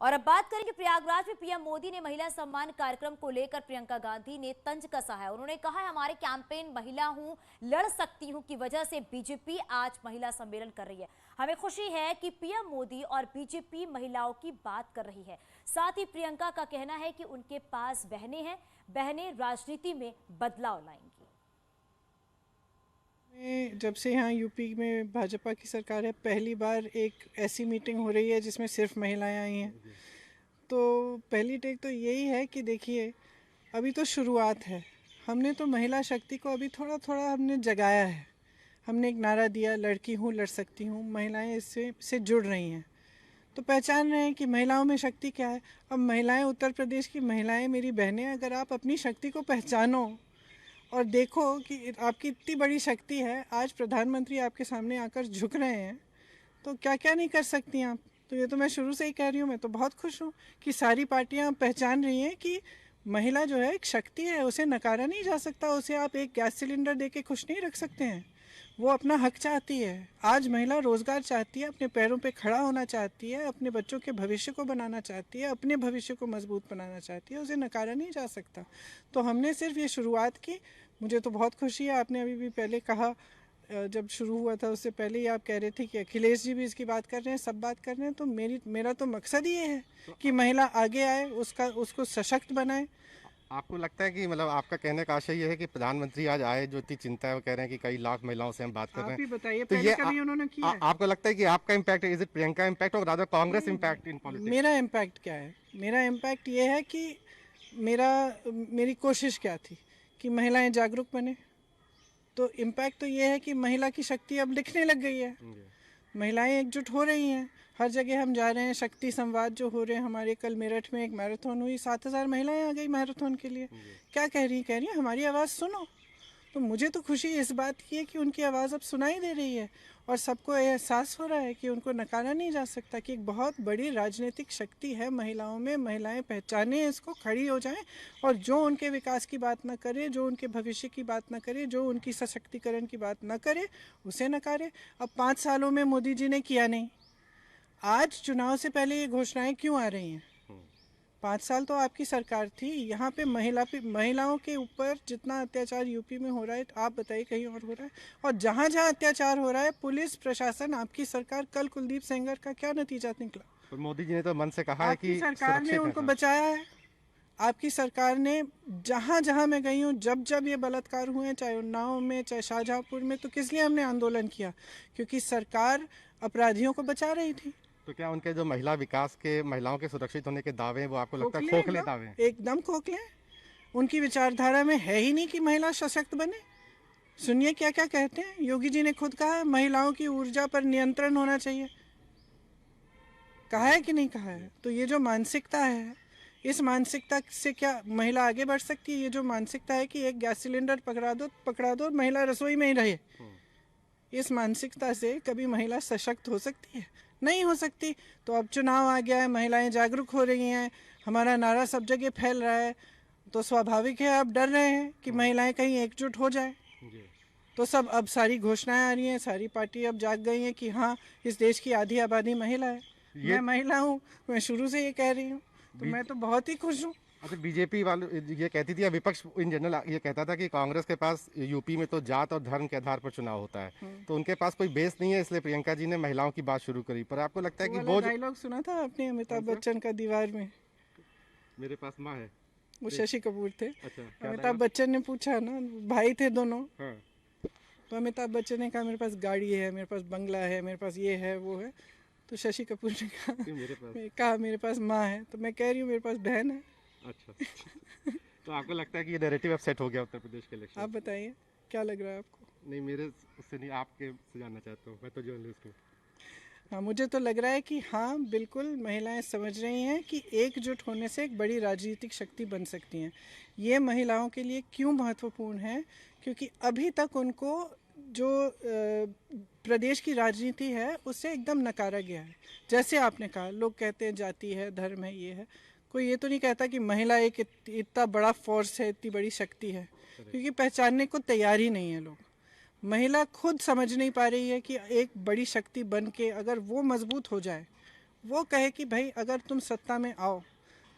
और अब बात करेंगे प्रयागराज में पीएम मोदी ने महिला सम्मान कार्यक्रम को लेकर प्रियंका गांधी ने तंज कसा है। उन्होंने कहा है हमारे कैंपेन महिला हूं लड़ सकती हूं की वजह से बीजेपी आज महिला सम्मेलन कर रही है। हमें खुशी है कि पीएम मोदी और बीजेपी महिलाओं की बात कर रही है। साथ ही प्रियंका का कहना है कि उनके पास बहनें हैं, बहनें राजनीति में बदलाव लाएंगी। जब से यहाँ यूपी में भाजपा की सरकार है, पहली बार एक ऐसी मीटिंग हो रही है जिसमें सिर्फ महिलाएं आई हैं। तो पहली टेक तो यही है कि देखिए, अभी तो शुरुआत है। हमने तो महिला शक्ति को अभी थोड़ा थोड़ा हमने जगाया है। हमने एक नारा दिया, लड़की हूँ लड़ सकती हूँ। महिलाएं इससे जुड़ रही हैं, तो पहचान रहे हैं कि महिलाओं में शक्ति क्या है। अब महिलाएं, उत्तर प्रदेश की महिलाएं, मेरी बहनें, अगर आप अपनी शक्ति को पहचानो और देखो कि आपकी इतनी बड़ी शक्ति है, आज प्रधानमंत्री आपके सामने आकर झुक रहे हैं, तो क्या क्या नहीं कर सकती आप। तो ये तो मैं शुरू से ही कह रही हूँ। मैं तो बहुत खुश हूँ कि सारी पार्टियां पहचान रही हैं कि महिला जो है एक शक्ति है, उसे नकारा नहीं जा सकता। उसे आप एक गैस सिलेंडर दे के खुश नहीं रख सकते हैं। वो अपना हक चाहती है। आज महिला रोजगार चाहती है, अपने पैरों पे खड़ा होना चाहती है, अपने बच्चों के भविष्य को बनाना चाहती है, अपने भविष्य को मजबूत बनाना चाहती है। उसे नकारा नहीं जा सकता। तो हमने सिर्फ ये शुरुआत की। मुझे तो बहुत खुशी है। आपने अभी भी पहले कहा, जब शुरू हुआ था उससे पहले ही आप कह रहे थे कि अखिलेश जी भी इसकी बात कर रहे हैं, सब बात कर रहे हैं। तो मेरा तो मकसद ही ये है कि महिला आगे आए, उसको सशक्त बनाए। आपको लगता है कि मतलब आपका कहने का आशय ये है कि प्रधानमंत्री आज आए, जो इतनी चिंता है, वो कह रहे हैं कि कई लाख महिलाओं से हम बात कर रहे हैं। आप ही बताइए, तो पहले ये कभी उन्होंने किया है? आपको लगता है कि आपका impact is it Priyanka impact और rather Congress impact in politics? मेरा इम्पैक्ट क्या है? मेरा इम्पैक्ट ये है कि मेरी कोशिश क्या थी कि महिलाएं जागरूक बने। तो इम्पैक्ट तो ये है कि महिला की शक्ति अब दिखने लग गई है। महिलाएं एकजुट हो रही हैं। हर जगह हम जा रहे हैं, शक्ति संवाद जो हो रहे हैं हमारे। कल मेरठ में एक मैराथन हुई, 7,000 महिलाएं आ गई मैराथन के लिए। क्या कह रही हैं हमारी आवाज़ सुनो। तो मुझे तो खुशी इस बात की है कि उनकी आवाज़ अब सुनाई दे रही है और सबको एहसास हो रहा है कि उनको नकारा नहीं जा सकता, कि एक बहुत बड़ी राजनीतिक शक्ति है महिलाओं में। महिलाएं पहचाने इसको, खड़ी हो जाएं और जो उनके विकास की बात ना करे, जो उनके भविष्य की बात ना करे, जो उनकी सशक्तिकरण की बात ना करे, उसे नकारे। अब 5 सालों में मोदी जी ने किया नहीं। आज चुनाव से पहले ये घोषणाएं क्यों आ रही हैं? 5 साल तो आपकी सरकार थी। यहाँ पे महिलाओं के ऊपर जितना अत्याचार यूपी में हो रहा है, आप बताइए कहीं और हो रहा है? और जहाँ जहाँ अत्याचार हो रहा है, पुलिस प्रशासन, आपकी सरकार, कल कुलदीप सेंगर का क्या नतीजा निकला? तो मोदी जी ने तो मन से कहा है कि सरकार ने उनको बचाया है। आपकी सरकार ने, जहाँ जहाँ मैं गई हूँ, जब जब ये बलात्कार हुए, चाहे उन्नाव में, चाहे शाहजहाँपुर में, तो किस लिए हमने आंदोलन किया? क्योंकि सरकार अपराधियों को बचा रही थी। तो क्या उनके जो महिला विकास के, महिलाओं के सुरक्षित होने के दावे हैं, वो आपको लगता है खोखले दावे हैं? एकदम खोखले। उनकी विचारधारा में है ही नहीं कि महिला सशक्त बने। सुनिए क्या क्या कहते हैं। योगी जी ने खुद कहा है महिलाओं की ऊर्जा पर नियंत्रण होना चाहिए। कहा है कि नहीं कहा है? तो ये जो मानसिकता है, इस मानसिकता से क्या महिला आगे बढ़ सकती है? ये जो मानसिकता है कि एक गैस सिलेंडर पकड़ा दो, महिला रसोई में ही रहे, इस मानसिकता से कभी महिला सशक्त हो सकती है? नहीं हो सकती। तो अब चुनाव आ गया है, महिलाएं जागरूक हो रही हैं, हमारा नारा सब जगह फैल रहा है, तो स्वाभाविक है अब डर रहे हैं कि महिलाएं कहीं एकजुट हो जाए। तो अब सारी घोषणाएं आ रही हैं, सारी पार्टी अब जाग गई हैं कि हाँ, इस देश की आधी आबादी महिला है। मैं महिला हूँ, मैं शुरू से ये कह रही हूँ, तो मैं तो बहुत ही खुश हूँ। अच्छा, बीजेपी वाले ये कहती थी, या विपक्ष इन जनरल ये कहता था कि कांग्रेस के पास यूपी में तो जात और धर्म के आधार पर चुनाव होता है, तो उनके पास कोई बेस नहीं है, इसलिए प्रियंका जी ने महिलाओं की बात शुरू करी। पर आपको लगता है कि वो डायलॉग सुना था आपने अमिताभ बच्चन का दीवार में? मेरे पास माँ है, वो शशि कपूर थे। अच्छा, अमिताभ बच्चन ने पूछा ना, भाई थे दोनों। हाँ। तो अमिताभ बच्चन ने कहा मेरे पास गाड़ी है, मेरे पास बंगला है, मेरे पास ये है वो है। तो शशि कपूर ने कहा मेरे पास माँ है। तो मैं कह रही हूँ मेरे पास बहन है। अच्छा। तो आपको लगता है कि ये नैरेटिव अब सेट हो गया उत्तर प्रदेश के इलेक्शन? आप बताइए क्या लग रहा है आपको? नहीं, मेरे उससे नहीं, आपके से जानना चाहता हूँ, मैं तो जर्नलिस्ट हूँ। हाँ, मुझे तो लग रहा है कि हाँ, बिल्कुल महिलाएं समझ रही हैं कि एकजुट होने से एक बड़ी राजनीतिक शक्ति बन सकती हैं। ये महिलाओं के लिए क्यों महत्वपूर्ण है? क्योंकि अभी तक उनको जो प्रदेश की राजनीति है उससे एकदम नकारा गया है। जैसे आपने कहा, लोग कहते हैं जाति है, धर्म है, ये है। कोई ये तो नहीं कहता कि महिला एक इतना बड़ा फोर्स है, इतनी बड़ी शक्ति है, क्योंकि पहचानने को तैयार ही नहीं है लोग। महिला खुद समझ नहीं पा रही है कि एक बड़ी शक्ति बन के अगर वो मजबूत हो जाए वो कहे कि भाई अगर तुम सत्ता में आओ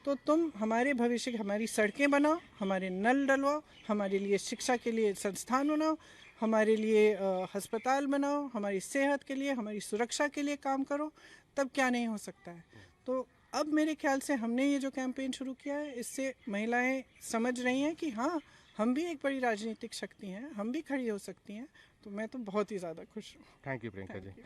तो तुम हमारे भविष्य की हमारी सड़कें बनाओ, हमारे नल डलवाओ, हमारे लिए शिक्षा के लिए संस्थान बनाओ, हमारे लिए अस्पताल बनाओ, हमारी सेहत के लिए, हमारी सुरक्षा के लिए काम करो, तब क्या नहीं हो सकता है। तो अब मेरे ख्याल से हमने ये जो कैंपेन शुरू किया है, इससे महिलाएं समझ रही हैं कि हाँ, हम भी एक बड़ी राजनीतिक शक्ति हैं, हम भी खड़ी हो सकती हैं। तो मैं तो बहुत ही ज़्यादा खुश हूँ। Thank you Priyanka ji.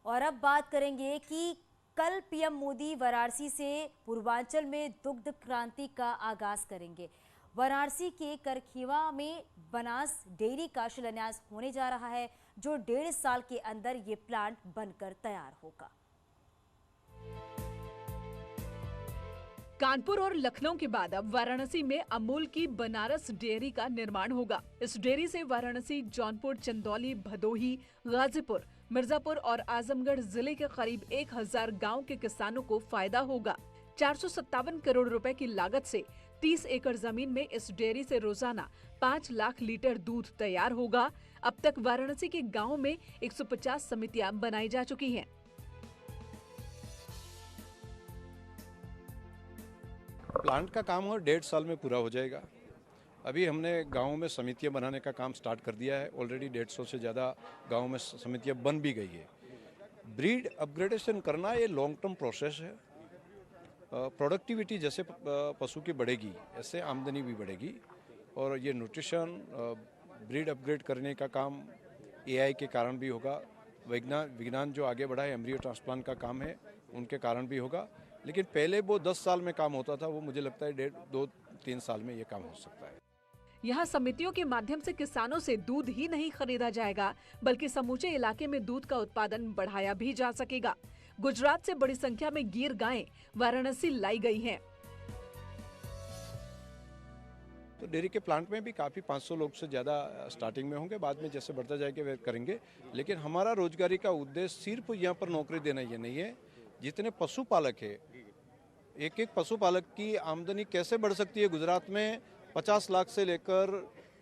और अब बात करेंगे कि कल पीएम मोदी वाराणसी से पूर्वांचल में दुग्ध क्रांति का आगाज करेंगे। वाराणसी के करखीवा में बनास डेयरी का शिलान्यास होने जा रहा है, जो 1.5 साल के अंदर ये प्लांट बनकर तैयार होगा। कानपुर और लखनऊ के बाद अब वाराणसी में अमूल की बनारस डेयरी का निर्माण होगा। इस डेयरी से वाराणसी, जौनपुर, चंदौली, भदोही, गाजीपुर, मिर्जापुर और आजमगढ़ जिले के करीब 1000 गांव के किसानों को फायदा होगा। 457 करोड़ रुपए की लागत से 30 एकड़ जमीन में इस डेयरी से रोजाना 5 लाख लीटर दूध तैयार होगा। अब तक वाराणसी के गाँव में 150 समितियां बनाई जा चुकी हैं। प्लांट का काम और 1.5 साल में पूरा हो जाएगा। अभी हमने गाँव में समितियां बनाने का काम स्टार्ट कर दिया है। ऑलरेडी 150 से ज़्यादा गाँव में समितियां बन भी गई है। ब्रीड अपग्रेडेशन करना ये लॉन्ग टर्म प्रोसेस है। प्रोडक्टिविटी जैसे पशु की बढ़ेगी, ऐसे आमदनी भी बढ़ेगी। और ये न्यूट्रिशन ब्रीड अपग्रेड करने का काम AI के कारण भी होगा। विज्ञान जो आगे बढ़ा है, एम्ब्रियो ट्रांसप्लांट का काम है, उनके कारण भी होगा। लेकिन पहले वो 10 साल में काम होता था, वो मुझे लगता है 2-3 साल में ये काम हो सकता है। यहाँ समितियों के माध्यम से किसानों से दूध ही नहीं खरीदा जाएगा, बल्कि समूचे इलाके में दूध का उत्पादन बढ़ाया भी जा सकेगा। गुजरात से बड़ी संख्या में गिर गायें वाराणसी लाई गई हैं। तो डेयरी के प्लांट में भी काफ़ी 500 लोग से ज़्यादा स्टार्टिंग में होंगे, बाद में जैसे बढ़ता जाएगा वे करेंगे। लेकिन हमारा रोजगारी का उद्देश्य सिर्फ यहाँ पर नौकरी देना ये नहीं है। जितने पशुपालक है, एक पशुपालक की आमदनी कैसे बढ़ सकती है। गुजरात में 50 लाख से लेकर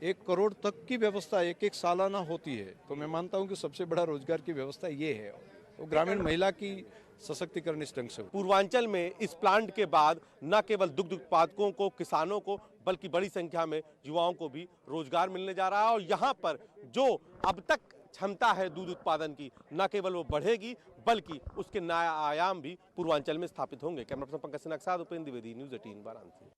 1 करोड़ तक की व्यवस्था एक सालाना होती है। तो मैं मानता हूँ कि सबसे बड़ा रोजगार की व्यवस्था ये है। वो ग्रामीण महिला की सशक्तिकरण इस ढंग से। पूर्वांचल में इस प्लांट के बाद न केवल दुग्ध उत्पादकों को, किसानों को, बल्कि बड़ी संख्या में युवाओं को भी रोजगार मिलने जा रहा है। और यहाँ पर जो अब तक क्षमता है दूध उत्पादन की, न केवल वो बढ़ेगी बल्कि उसके नया आयाम भी पूर्वांचल में स्थापित होंगे। कैमरा पर्सन पंकज सिन्हा के साथ उपेंद्र द्विवेदी, न्यूज़ 18 वाराणसी।